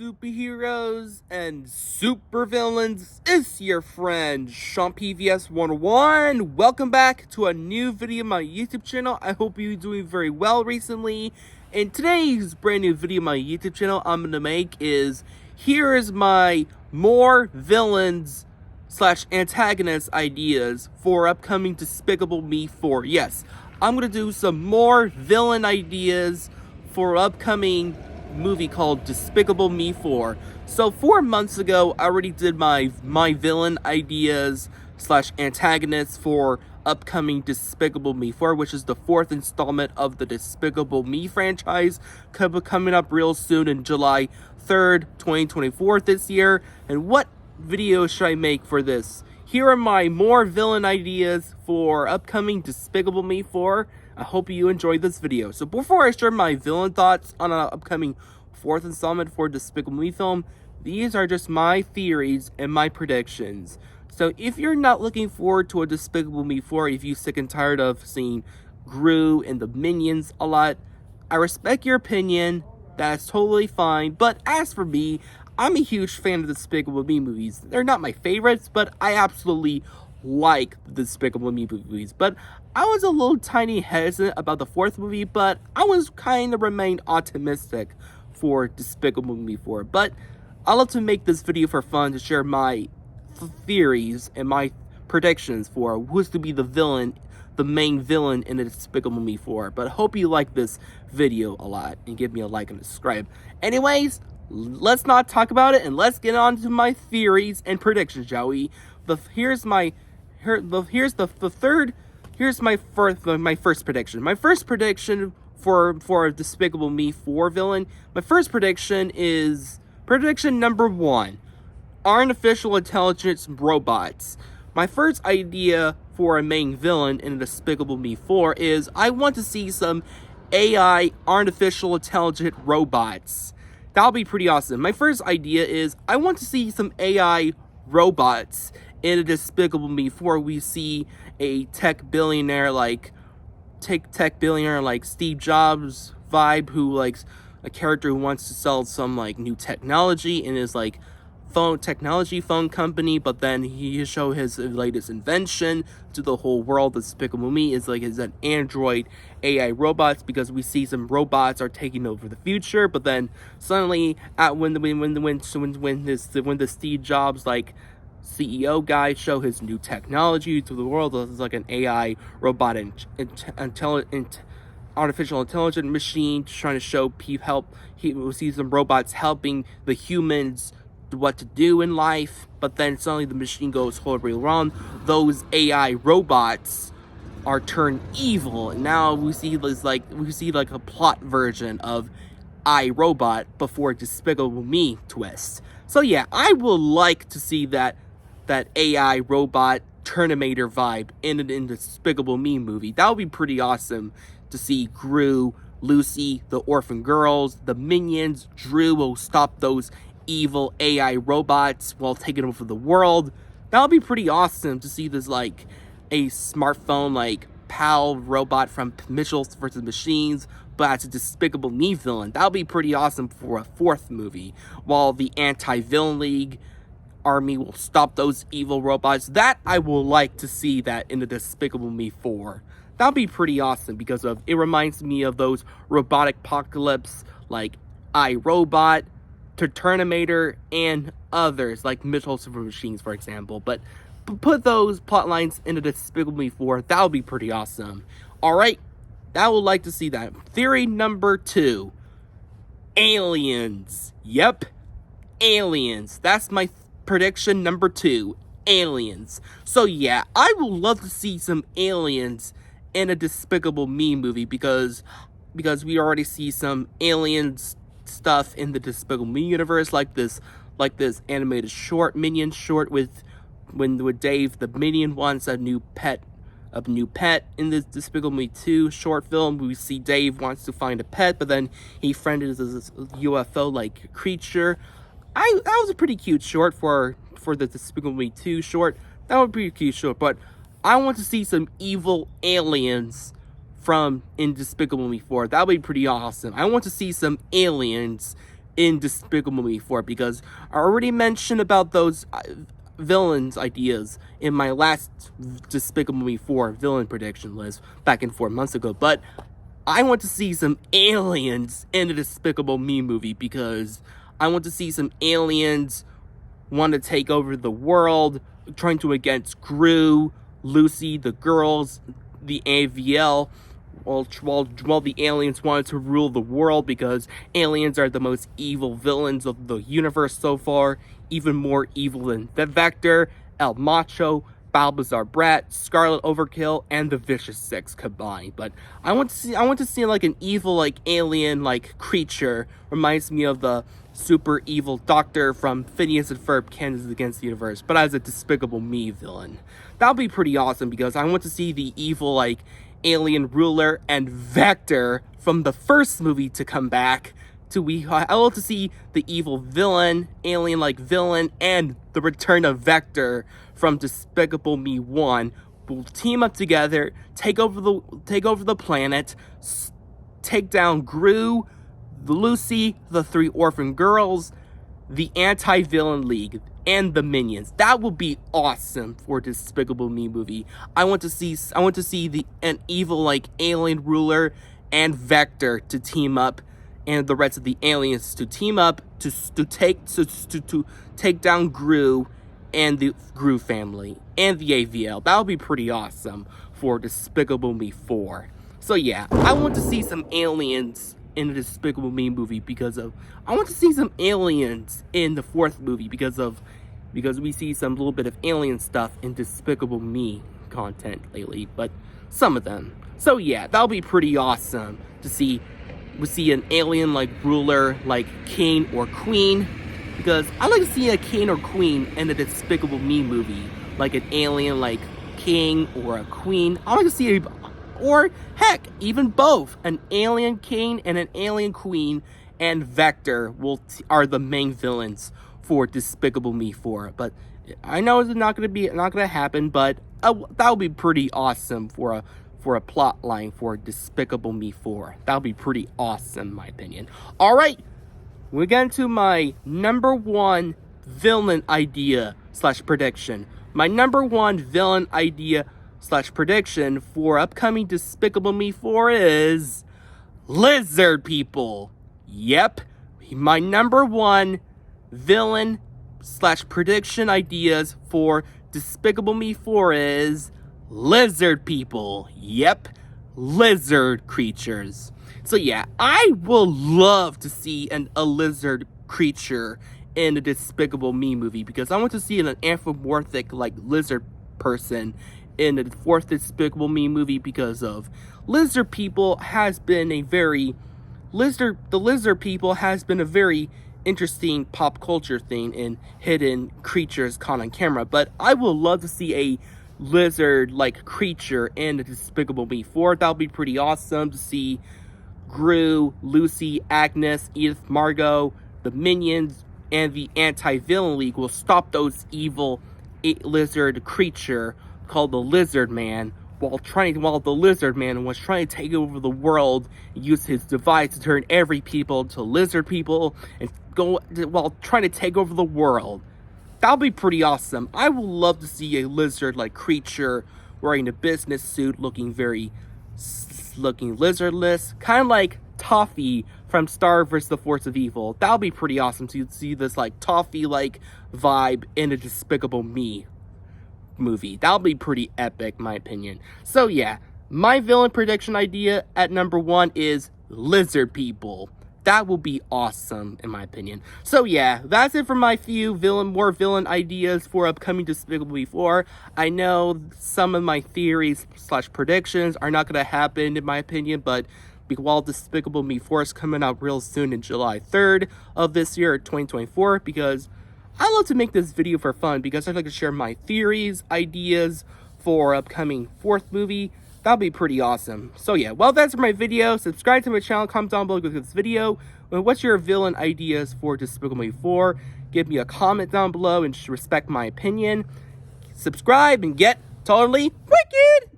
superheroes and supervillains. It's your friend Sean PVS 101. Welcome back to a new video on my YouTube channel. I hope you're doing very well recently. And today's brand new video on my YouTube channel I'm gonna make is here is my more villains / antagonist ideas for upcoming Despicable Me 4. Yes, I'm gonna do some more villain ideas for upcoming movie called Despicable Me 4. So 4 months ago, I already did my villain ideas / antagonists for upcoming Despicable Me 4, which is the 4th installment of the Despicable Me franchise, coming up real soon in July 3rd, 2024 this year. And what video should I make for this? Here are my more villain ideas for upcoming Despicable Me 4. I hope you enjoyed this video. So before I share my villain thoughts on an upcoming 4th installment for Despicable Me film, these are just my theories and my predictions. So if you're not looking forward to a Despicable Me 4, if you're sick and tired of seeing Gru and the Minions a lot, I respect your opinion. That's totally fine. But as for me, I'm a huge fan of the Despicable Me movies. They're not my favorites, but I absolutely like the Despicable Me movies. But I was a little tiny hesitant about the 4th movie, but I was kind of remained optimistic for Despicable Me 4. But I love to make this video for fun, to share my theories and my predictions for who's to be the villain, the main villain in the Despicable Me 4. But I hope you like this video a lot and give me a like and subscribe. Anyways, let's not talk about it and let's get on to my theories and predictions, shall we? Here's my first prediction. My first prediction for Despicable Me 4 villain. My first prediction is prediction number 1. Artificial intelligence robots. My first idea for a main villain in Despicable Me 4 is I want to see some AI artificial intelligent robots. That'll be pretty awesome. My first idea is I want to see some AI robots in a Despicable Me 4. We see a tech billionaire like Steve Jobs vibe, who likes a character who wants to sell some like new technology in his like phone company, but then he show his latest invention to the whole world. Despicable Me is an android AI robots, because we see some robots are taking over the future, but then suddenly when the Steve Jobs like CEO guy show his new technology to the world, it's like an AI robot artificial intelligent machine trying to show he will see some robots helping the humans what to do in life, but then suddenly the machine goes horribly wrong. Those AI robots are turned evil, and now we see a plot version of iRobot before Despicable Me twist. So yeah, I would like to see that AI robot Terminator vibe in an Despicable Me movie. That would be pretty awesome to see Gru, Lucy, the orphan girls, the Minions. Drew will stop those evil AI robots while taking over the world. That would be pretty awesome to see this like a smartphone like pal robot from Mitchell's vs. Machines, but as a Despicable Me villain. That would be pretty awesome for a 4th movie, while the anti-villain league army will stop those evil robots. That I will like to see that in the Despicable Me 4. That would be pretty awesome, because it reminds me of those robotic apocalypse like iRobot, Terminator, and others like Mitchell Super Machines, for example. But put those plot lines into Despicable Me 4. That would be pretty awesome. Alright, I would like to see that. Theory number 2. Aliens. Yep, aliens. That's my prediction number 2. Aliens. So yeah, I would love to see some aliens in a Despicable Me movie, because we already see some aliens stuff in the Despicable Me universe, like this animated short, Minion short, with Dave the Minion wants a new pet in this Despicable Me 2 short film. We see Dave wants to find a pet, but then he friended this UFO like creature. That was a pretty cute short for the Despicable Me 2 short. That would be a cute short, but I want to see some evil aliens in Despicable Me 4. That would be pretty awesome. I want to see some aliens in Despicable Me 4, because I already mentioned about those villains ideas in my last Despicable Me 4 villain prediction list back in 4 months ago, but I want to see some aliens in the Despicable Me movie, because I want to see some aliens want to take over the world, trying to against Gru, Lucy, the girls, the AVL, while the aliens wanted to rule the world, because aliens are the most evil villains of the universe so far, even more evil than the Vector, El Macho, Balbazar Brat, Scarlet Overkill, and the Vicious Six combined. But I want to see like an evil, like alien, like creature. Reminds me of the super evil doctor from Phineas and Ferb Candace Against the Universe, but as a Despicable Me villain. That'll be pretty awesome, because I want to see the evil, like, alien ruler and Vector from the first movie to come back. I want to see the evil villain, alien-like villain, and the return of Vector from Despicable Me 1. We'll team up together, take over the planet, take down Gru, Lucy, the 3 orphan girls, the anti-villain league, and the minions. That will be awesome for Despicable Me movie. I want to see an evil, like, alien ruler and Vector to team up, and the rest of the aliens to team up to take down Gru and the Gru family and the AVL. That would be pretty awesome for Despicable Me 4. So yeah, I want to see some aliens in the Despicable Me movie, because I want to see some aliens in the 4th movie, because we see some little bit of alien stuff in Despicable Me content lately, but some of them. So yeah, that'll be pretty awesome to see. We see an alien like ruler, like king or queen, because I like to see a king or queen in a Despicable Me movie, like an alien like king or a queen. I like to see or heck, even both, an alien king and an alien queen, and Vector are the main villains for Despicable Me 4. But I know it's not gonna happen, but that would be pretty awesome for a plot line for Despicable Me 4. That would be pretty awesome, in my opinion. All right, we get into my number 1 villain idea / prediction. My number 1 villain idea / prediction for upcoming Despicable Me 4 is lizard people. Yep, my number 1 villain / prediction ideas for Despicable Me 4 is lizard people. Yep, lizard creatures. So yeah, I will love to see a lizard creature in a Despicable Me movie, because I want to see an anthropomorphic, like, lizard person in the 4th Despicable Me movie, because of lizard people has been a very interesting pop culture thing in hidden creatures caught on camera. But I would love to see a lizard like creature in the Despicable Me 4. That would be pretty awesome to see. Gru, Lucy, Agnes, Edith, Margot, the minions, and the anti-villain league will stop those evil lizard creature called the Lizard Man, while the Lizard Man was trying to take over the world, use his device to turn every people to lizard people, and while trying to take over the world. That'll be pretty awesome. I would love to see a lizard-like creature wearing a business suit, looking lizardless, kind of like Toffee from Star vs. the Force of Evil. That'll be pretty awesome to see this like Toffee-like vibe in a Despicable Me movie. That'll be pretty epic, in my opinion. So yeah, my villain prediction idea at number 1 is lizard people. That will be awesome, in my opinion. So yeah, that's it for my few more villain ideas for upcoming Despicable Me 4. I know some of my theories / predictions are not going to happen, in my opinion, but while Despicable Me 4 is coming out real soon in July 3rd of this year, 2024, because I love to make this video for fun, because I'd like to share my theories, ideas for upcoming 4th movie. That'll be pretty awesome. So yeah, well, that's for my video. Subscribe to my channel, comment down below with this video. What's your villain ideas for Despicable Me 4? Give me a comment down below and respect my opinion. Subscribe and get totally wicked!